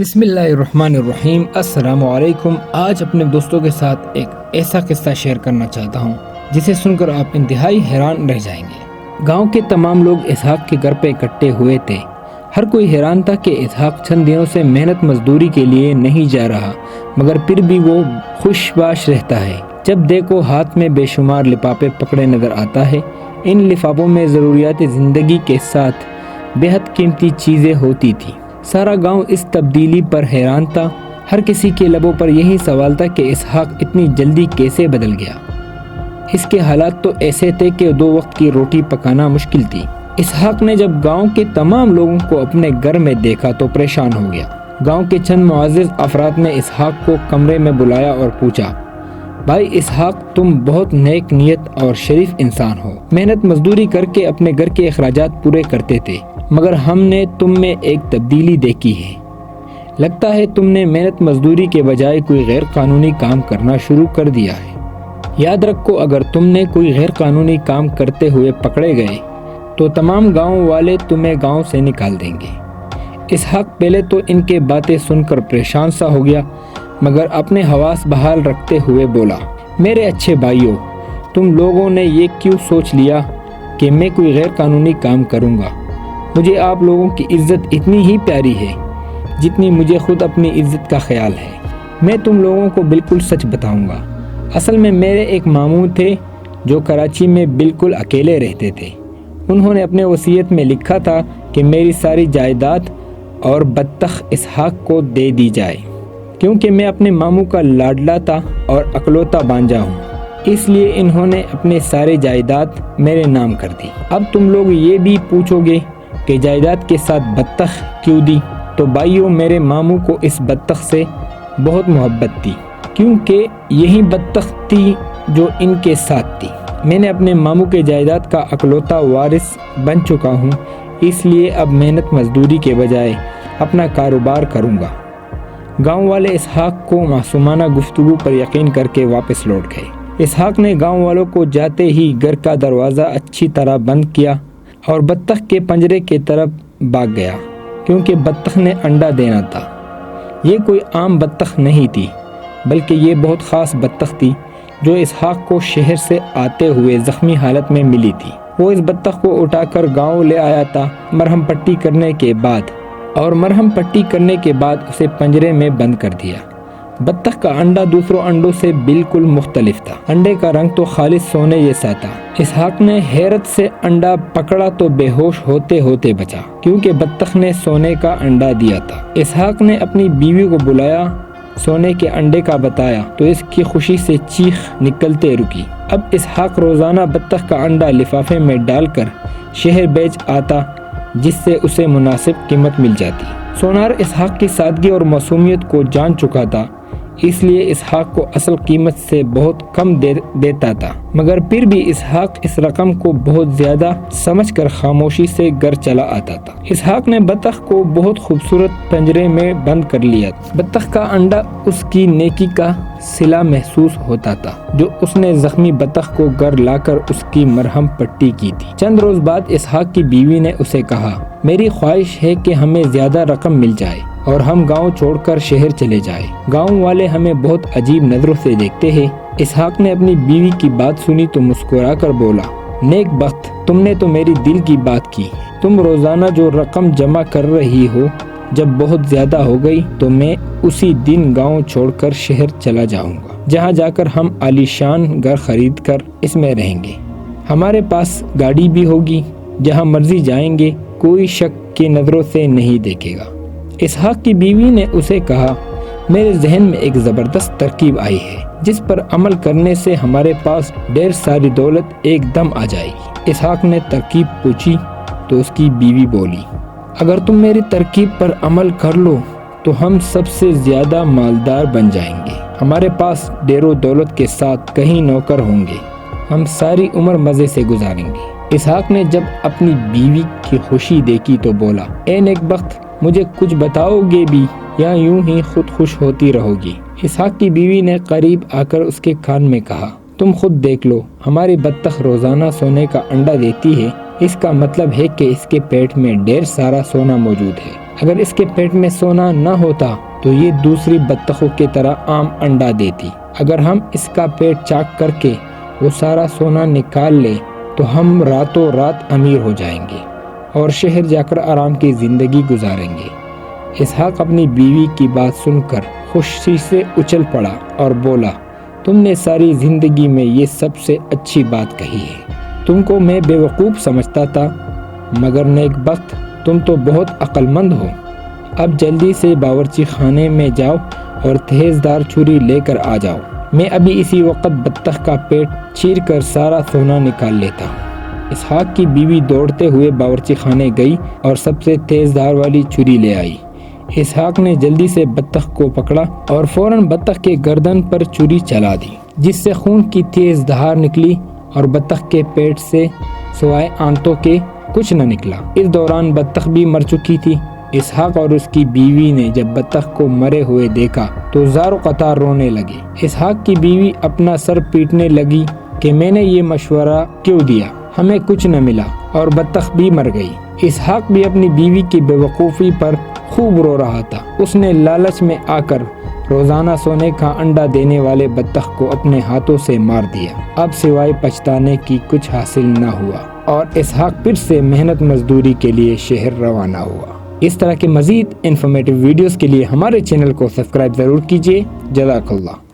بسم اللہ الرحمن الرحیم۔ السلام علیکم۔ آج اپنے دوستوں کے ساتھ ایک ایسا قصہ شیئر کرنا چاہتا ہوں جسے سن کر آپ انتہائی حیران رہ جائیں گے۔ گاؤں کے تمام لوگ اسحاق کے گھر پہ اکٹھے ہوئے تھے۔ ہر کوئی حیران تھا کہ اسحاق چند دنوں سے محنت مزدوری کے لیے نہیں جا رہا، مگر پھر بھی وہ خوش باش رہتا ہے۔ جب دیکھو ہاتھ میں بے شمار لفافے پکڑے نظر آتا ہے۔ ان لفافوں میں ضروریات زندگی کے ساتھ بے حد قیمتی چیزیں ہوتی تھی۔ سارا گاؤں اس تبدیلی پر حیران تھا۔ ہر کسی کے لبوں پر یہی سوال تھا کہ اسحاق اتنی جلدی کیسے بدل گیا۔ اس کے حالات تو ایسے تھے کہ 2 وقت کی روٹی پکانا مشکل تھی۔ اسحاق نے جب گاؤں کے تمام لوگوں کو اپنے گھر میں دیکھا تو پریشان ہو گیا۔ گاؤں کے چند معزز افراد نے اسحاق کو کمرے میں بلایا اور پوچھا، بھائی اسحاق، تم بہت نیک نیت اور شریف انسان ہو، محنت مزدوری کر کے اپنے گھر کے اخراجات پورے کرتے تھے، مگر ہم نے تم میں ایک تبدیلی دیکھی ہے۔ لگتا ہے تم نے محنت مزدوری کے بجائے کوئی غیر قانونی کام کرنا شروع کر دیا ہے۔ یاد رکھو، اگر تم نے کوئی غیر قانونی کام کرتے ہوئے پکڑے گئے تو تمام گاؤں والے تمہیں گاؤں سے نکال دیں گے۔ اسحاق پہلے تو ان کے باتیں سن کر پریشان سا ہو گیا، مگر اپنے حواس بحال رکھتے ہوئے بولا، میرے اچھے بھائیوں، تم لوگوں نے یہ کیوں سوچ لیا کہ میں کوئی غیر قانونی کام کروں گا؟ مجھے آپ لوگوں کی عزت اتنی ہی پیاری ہے جتنی مجھے خود اپنی عزت کا خیال ہے۔ میں تم لوگوں کو بالکل سچ بتاؤں گا۔ اصل میں میرے ایک ماموں تھے جو کراچی میں بالکل اکیلے رہتے تھے۔ انہوں نے اپنے وصیت میں لکھا تھا کہ میری ساری جائیداد اور بطخ اسحاق کو دے دی جائے، کیونکہ میں اپنے ماموں کا لاڈلا تھا اور اکلوتا بانجا ہوں۔ اس لیے انہوں نے اپنے سارے جائیداد میرے نام کر دی۔ اب تم لوگ یہ بھی پوچھو گے کہ جائیداد کے ساتھ بطخ کیوں دی؟ تو بھائیوں، میرے ماموں کو اس بطخ سے بہت محبت تھی، کیونکہ یہی بطخ تھی جو ان کے ساتھ تھی۔ میں نے اپنے ماموں کے جائیداد کا اکلوتا وارث بن چکا ہوں، اس لیے اب محنت مزدوری کے بجائے اپنا کاروبار کروں گا۔ گاؤں والے اسحاق کو معصومانہ گفتگو پر یقین کر کے واپس لوٹ گئے۔ اسحاق نے گاؤں والوں کو جاتے ہی گھر کا دروازہ اچھی طرح بند کیا اور بطخ کے پنجرے کی طرف بھاگ گیا، کیونکہ بطخ نے انڈا دینا تھا۔ یہ کوئی عام بطخ نہیں تھی، بلکہ یہ بہت خاص بطخ تھی جو اسحاق کو شہر سے آتے ہوئے زخمی حالت میں ملی تھی۔ وہ اس بطخ کو اٹھا کر گاؤں لے آیا تھا مرہم پٹی کرنے کے بعد اسے پنجرے میں بند کر دیا۔ بطخ کا انڈا دوسروں انڈوں سے بالکل مختلف تھا۔ انڈے کا رنگ تو خالص سونے جیسا تھا۔ اسحاق نے حیرت سے انڈا پکڑا تو بے ہوش ہوتے ہوتے بچا، کیونکہ بطخ نے سونے کا انڈا دیا تھا۔ اسحاق نے اپنی بیوی کو بلایا، سونے کے انڈے کا بتایا تو اس کی خوشی سے چیخ نکلتے رکی۔ اب اسحاق روزانہ بطخ کا انڈا لفافے میں ڈال کر شہر بیچ آتا، جس سے اسے مناسب قیمت مل جاتی۔ سونار اسحاق کی سادگی اور معصومیت کو جان چکا تھا، اس لیے اسحاق کو اصل قیمت سے بہت کم دیتا تھا، مگر پھر بھی اسحاق اس رقم کو بہت زیادہ سمجھ کر خاموشی سے گھر چلا آتا تھا۔ اسحاق نے بطخ کو بہت خوبصورت پنجرے میں بند کر لیا۔ بطخ کا انڈا اس کی نیکی کا صلہ محسوس ہوتا تھا جو اس نے زخمی بطخ کو گھر لا کر اس کی مرہم پٹی کی تھی۔ چند روز بعد اسحاق کی بیوی نے اسے کہا، میری خواہش ہے کہ ہمیں زیادہ رقم مل جائے اور ہم گاؤں چھوڑ کر شہر چلے جائیں۔ گاؤں والے ہمیں بہت عجیب نظروں سے دیکھتے ہیں۔ اسحاق نے اپنی بیوی کی بات سنی تو مسکرا کر بولا، نیک بخت، تم نے تو میری دل کی بات کی۔ تم روزانہ جو رقم جمع کر رہی ہو، جب بہت زیادہ ہو گئی تو میں اسی دن گاؤں چھوڑ کر شہر چلا جاؤں گا، جہاں جا کر ہم عالیشان گھر خرید کر اس میں رہیں گے۔ ہمارے پاس گاڑی بھی ہوگی، جہاں مرضی جائیں گے، کوئی شک کی نظروں سے نہیں دیکھے گا۔ اسحاق کی بیوی نے اسے کہا، میرے ذہن میں ایک زبردست ترکیب آئی ہے جس پر عمل کرنے سے ہمارے پاس ڈھیر ساری دولت ایک دم آ جائے گی۔ اسحاق نے ترکیب پوچھی تو اس کی بیوی بولی، اگر تم میری ترکیب پر عمل کر لو تو ہم سب سے زیادہ مالدار بن جائیں گے، ہمارے پاس ڈھیر و دولت کے ساتھ کہیں نوکر ہوں گے، ہم ساری عمر مزے سے گزاریں گے۔ اسحاق نے جب اپنی بیوی کی خوشی دیکھی تو بولا، اے نیک بخت، مجھے کچھ بتاؤ گے بھی یا یوں ہی خود خوش ہوتی رہو گی؟ اسحاق کی بیوی نے قریب آ کر اس کے کان میں کہا، تم خود دیکھ لو، ہماری بطخ روزانہ سونے کا انڈا دیتی ہے، اس کا مطلب ہے کہ اس کے پیٹ میں ڈھیر سارا سونا موجود ہے۔ اگر اس کے پیٹ میں سونا نہ ہوتا تو یہ دوسری بطخوں کی طرح عام انڈا دیتی۔ اگر ہم اس کا پیٹ چاک کر کے وہ سارا سونا نکال لے تو ہم راتوں رات امیر ہو جائیں گے اور شہر جا کر آرام کی زندگی گزاریں گے۔ اسحاق اپنی بیوی کی بات سن کر خوشی سے اچھل پڑا اور بولا، تم نے ساری زندگی میں یہ سب سے اچھی بات کہی ہے۔ تم کو میں بے وقوف سمجھتا تھا، مگر نیک بخت تم تو بہت عقل مند ہو۔ اب جلدی سے باورچی خانے میں جاؤ اور تیز دار چھری لے کر آ جاؤ۔ میں ابھی اسی وقت بطخ کا پیٹ چیر کر سارا سونا نکال لیتا ہوں۔ اسحاق کی بیوی دوڑتے ہوئے باورچی خانے گئی اور سب سے تیز دھار والی چھری لے آئی۔ اسحاق نے جلدی سے بطخ کو پکڑا اور فوراً بطخ کے گردن پر چھری چلا دی، جس سے خون کی تیز دھار نکلی اور بطخ کے پیٹ سے سوائے آنتوں کے کچھ نہ نکلا۔ اس دوران بطخ بھی مر چکی تھی۔ اسحاق اور اس کی بیوی نے جب بطخ کو مرے ہوئے دیکھا تو زار و قطار رونے لگے۔ اسحاق کی بیوی اپنا سر پیٹنے لگی کہ میں نے یہ مشورہ کیوں دیا، ہمیں کچھ نہ ملا، اور بطخ بھی مر گئی۔ اسحاق بھی اپنی بیوی کی بے وقوفی پر خوب رو رہا تھا۔ اس نے لالچ میں آ کر روزانہ سونے کا انڈا دینے والے بطخ کو اپنے ہاتھوں سے مار دیا۔ اب سوائے پچھتانے کی کچھ حاصل نہ ہوا اور اسحاق پھر سے محنت مزدوری کے لیے شہر روانہ ہوا۔ اس طرح کے مزید انفارمیٹیو ویڈیوز کے لیے ہمارے چینل کو سبسکرائب ضرور کیجیے۔ جزاک اللہ۔